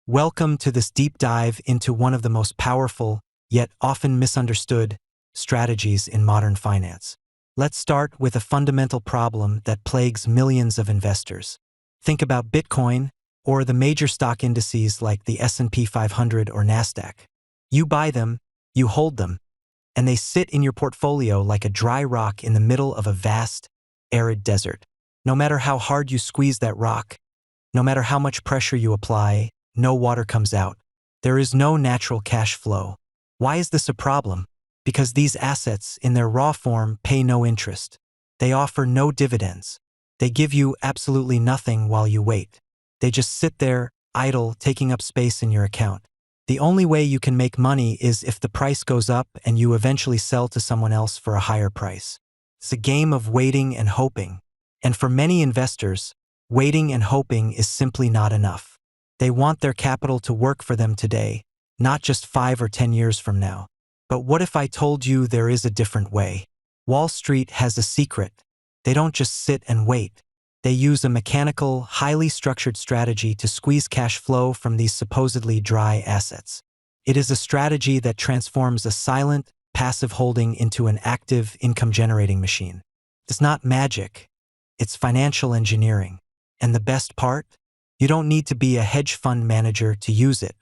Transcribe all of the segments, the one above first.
Welcome to this deep dive into one of the most powerful, yet often misunderstood, strategies in modern finance. Let's start with a fundamental problem that plagues millions of investors. Think about Bitcoin or the major stock indices like the S&P 500 or Nasdaq. You buy them, you hold them, and they sit in your portfolio like a dry rock in the middle of a vast, arid desert. No matter how hard you squeeze that rock, no matter how much pressure you apply, no water comes out. There is no natural cash flow. Why is this a problem? Because these assets, in their raw form, pay no interest. They offer no dividends. They give you absolutely nothing while you wait. They just sit there, idle, taking up space in your account. The only way you can make money is if the price goes up and you eventually sell to someone else for a higher price. It's a game of waiting and hoping. And for many investors, waiting and hoping is simply not enough. They want their capital to work for them today, not just 5 or 10 years from now. But what if I told you there is a different way? Wall Street has a secret. They don't just sit and wait. They use a mechanical, highly structured strategy to squeeze cash flow from these supposedly dry assets. It is a strategy that transforms a silent, passive holding into an active, income-generating machine. It's not magic. It's financial engineering. And the best part? You don't need to be a hedge fund manager to use it.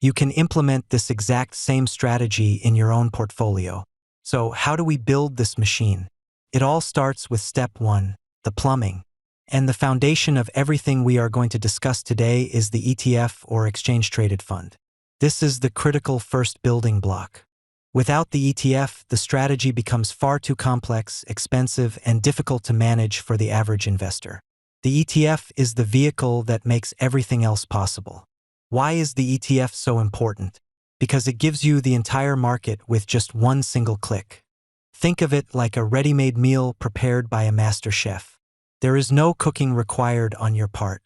You can implement this exact same strategy in your own portfolio. So how do we build this machine? It all starts with step 1, the plumbing. And the foundation of everything we are going to discuss today is the ETF or exchange-traded fund. This is the critical first building block. Without the ETF, the strategy becomes far too complex, expensive, and difficult to manage for the average investor. The ETF is the vehicle that makes everything else possible. Why is the ETF so important? Because it gives you the entire market with just one single click. Think of it like a ready-made meal prepared by a master chef. There is no cooking required on your part.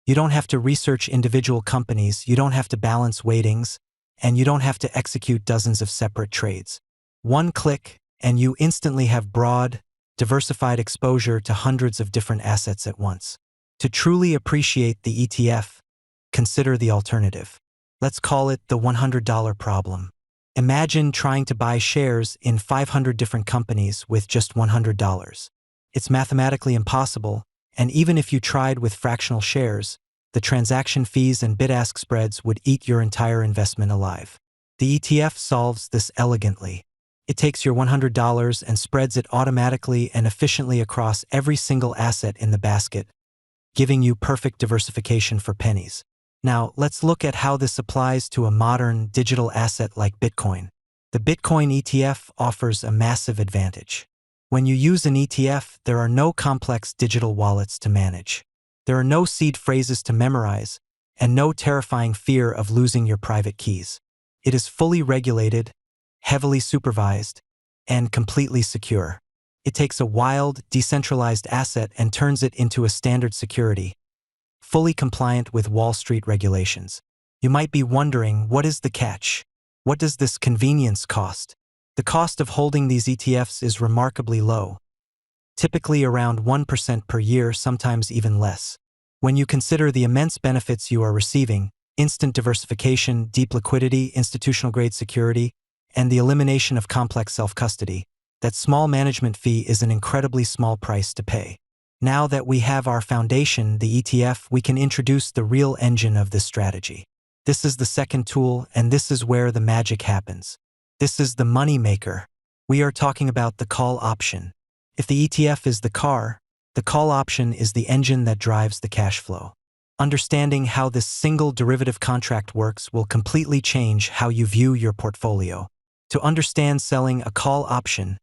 You don't have to research individual companies, you don't have to balance weightings, and you don't have to execute dozens of separate trades. One click, and you instantly have broad, diversified exposure to hundreds of different assets at once. To truly appreciate the ETF, consider the alternative. Let's call it the $100 problem. Imagine trying to buy shares in 500 different companies with just $100. It's mathematically impossible, and even if you tried with fractional shares, the transaction fees and bid-ask spreads would eat your entire investment alive. The ETF solves this elegantly. It takes your $100 and spreads it automatically and efficiently across every single asset in the basket, giving you perfect diversification for pennies. Now, let's look at how this applies to a modern digital asset like Bitcoin. The Bitcoin ETF offers a massive advantage. When you use an ETF, there are no complex digital wallets to manage. There are no seed phrases to memorize, and no terrifying fear of losing your private keys. It is fully regulated, heavily supervised, and completely secure. It takes a wild, decentralized asset and turns it into a standard security, fully compliant with Wall Street regulations. You might be wondering, what is the catch? What does this convenience cost? The cost of holding these ETFs is remarkably low, typically around 1% per year, sometimes even less. When you consider the immense benefits you are receiving, instant diversification, deep liquidity, institutional-grade security, and the elimination of complex self-custody, that small management fee is an incredibly small price to pay. Now that we have our foundation, the ETF, we can introduce the real engine of this strategy. This is the second tool, and this is where the magic happens. This is the money maker. We are talking about the call option. If the ETF is the car, the call option is the engine that drives the cash flow. Understanding how this single derivative contract works will completely change how you view your portfolio. To understand selling a call option,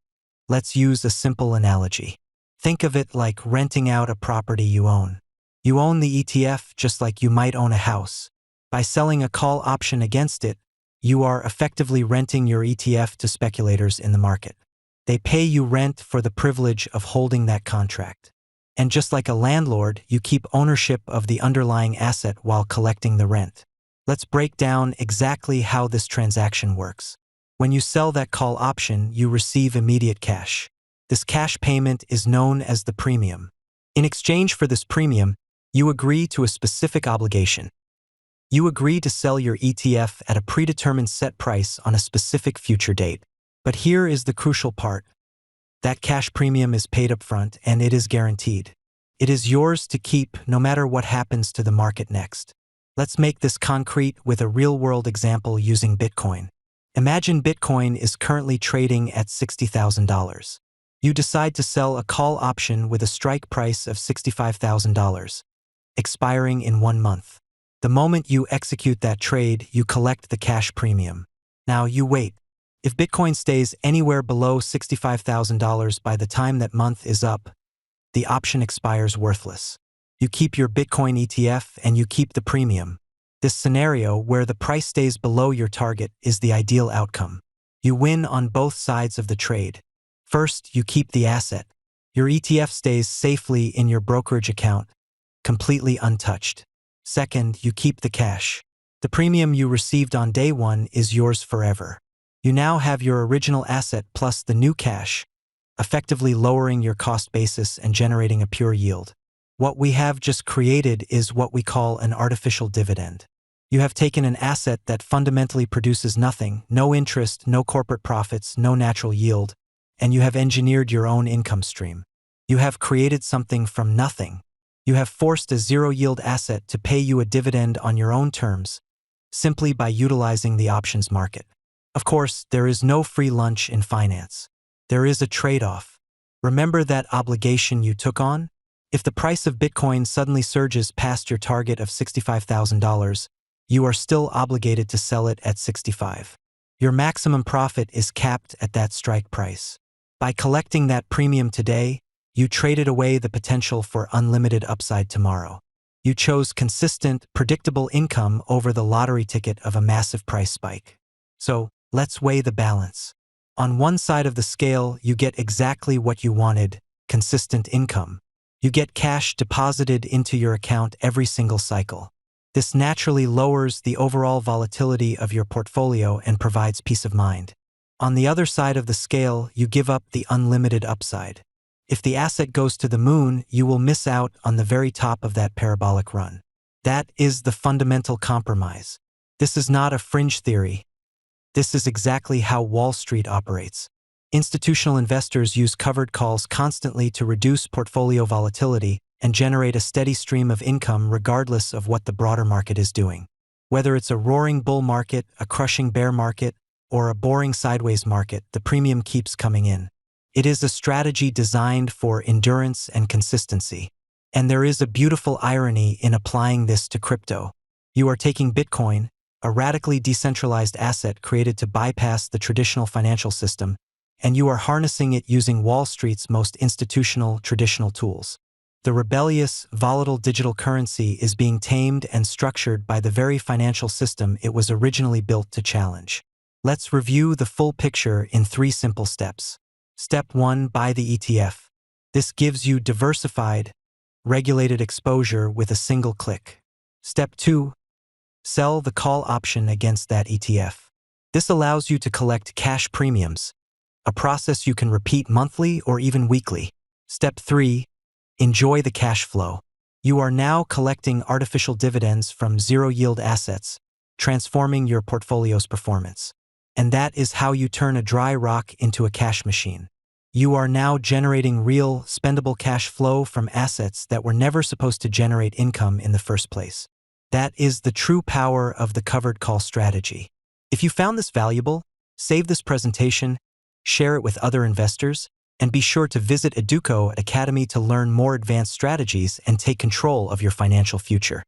let's use a simple analogy. Think of it like renting out a property you own. You own the ETF just like you might own a house. By selling a call option against it, you are effectively renting your ETF to speculators in the market. They pay you rent for the privilege of holding that contract. And just like a landlord, you keep ownership of the underlying asset while collecting the rent. Let's break down exactly how this transaction works. When you sell that call option, you receive immediate cash. This cash payment is known as the premium. In exchange for this premium, you agree to a specific obligation. You agree to sell your ETF at a predetermined set price on a specific future date. But here is the crucial part. That cash premium is paid upfront and it is guaranteed. It is yours to keep no matter what happens to the market next. Let's make this concrete with a real-world example using Bitcoin. Imagine Bitcoin is currently trading at $60,000. You decide to sell a call option with a strike price of $65,000, expiring in 1 month. The moment you execute that trade, you collect the cash premium. Now you wait. If Bitcoin stays anywhere below $65,000 by the time that month is up, the option expires worthless. You keep your Bitcoin ETF and you keep the premium. This scenario, where the price stays below your target, is the ideal outcome. You win on both sides of the trade. First, you keep the asset. Your ETF stays safely in your brokerage account, completely untouched. Second, you keep the cash. The premium you received on day one is yours forever. You now have your original asset plus the new cash, effectively lowering your cost basis and generating a pure yield. What we have just created is what we call an artificial dividend. You have taken an asset that fundamentally produces nothing, no interest, no corporate profits, no natural yield, and you have engineered your own income stream. You have created something from nothing. You have forced a zero-yield asset to pay you a dividend on your own terms, simply by utilizing the options market. Of course, there is no free lunch in finance. There is a trade-off. Remember that obligation you took on? If the price of Bitcoin suddenly surges past your target of $65,000, you are still obligated to sell it at $65,000. Your maximum profit is capped at that strike price. By collecting that premium today, you traded away the potential for unlimited upside tomorrow. You chose consistent, predictable income over the lottery ticket of a massive price spike. So, let's weigh the balance. On one side of the scale, you get exactly what you wanted, consistent income. You get cash deposited into your account every single cycle. This naturally lowers the overall volatility of your portfolio and provides peace of mind. On the other side of the scale, you give up the unlimited upside. If the asset goes to the moon, you will miss out on the very top of that parabolic run. That is the fundamental compromise. This is not a fringe theory. This is exactly how Wall Street operates. Institutional investors use covered calls constantly to reduce portfolio volatility and generate a steady stream of income regardless of what the broader market is doing. Whether it's a roaring bull market, a crushing bear market, or a boring sideways market, the premium keeps coming in. It is a strategy designed for endurance and consistency. And there is a beautiful irony in applying this to crypto. You are taking Bitcoin, a radically decentralized asset created to bypass the traditional financial system, and you are harnessing it using Wall Street's most institutional, traditional tools. The rebellious, volatile digital currency is being tamed and structured by the very financial system it was originally built to challenge. Let's review the full picture in 3 simple steps. Step 1. Buy the ETF. This gives you diversified, regulated exposure with a single click. Step 2. Sell the call option against that ETF. This allows you to collect cash premiums, a process you can repeat monthly or even weekly. Step 3. Enjoy the cash flow. You are now collecting artificial dividends from zero-yield assets, transforming your portfolio's performance. And that is how you turn a dry rock into a cash machine. You are now generating real, spendable cash flow from assets that were never supposed to generate income in the first place. That is the true power of the covered call strategy. If you found this valuable, save this presentation, share it with other investors, and be sure to visit Educo Academy to learn more advanced strategies and take control of your financial future.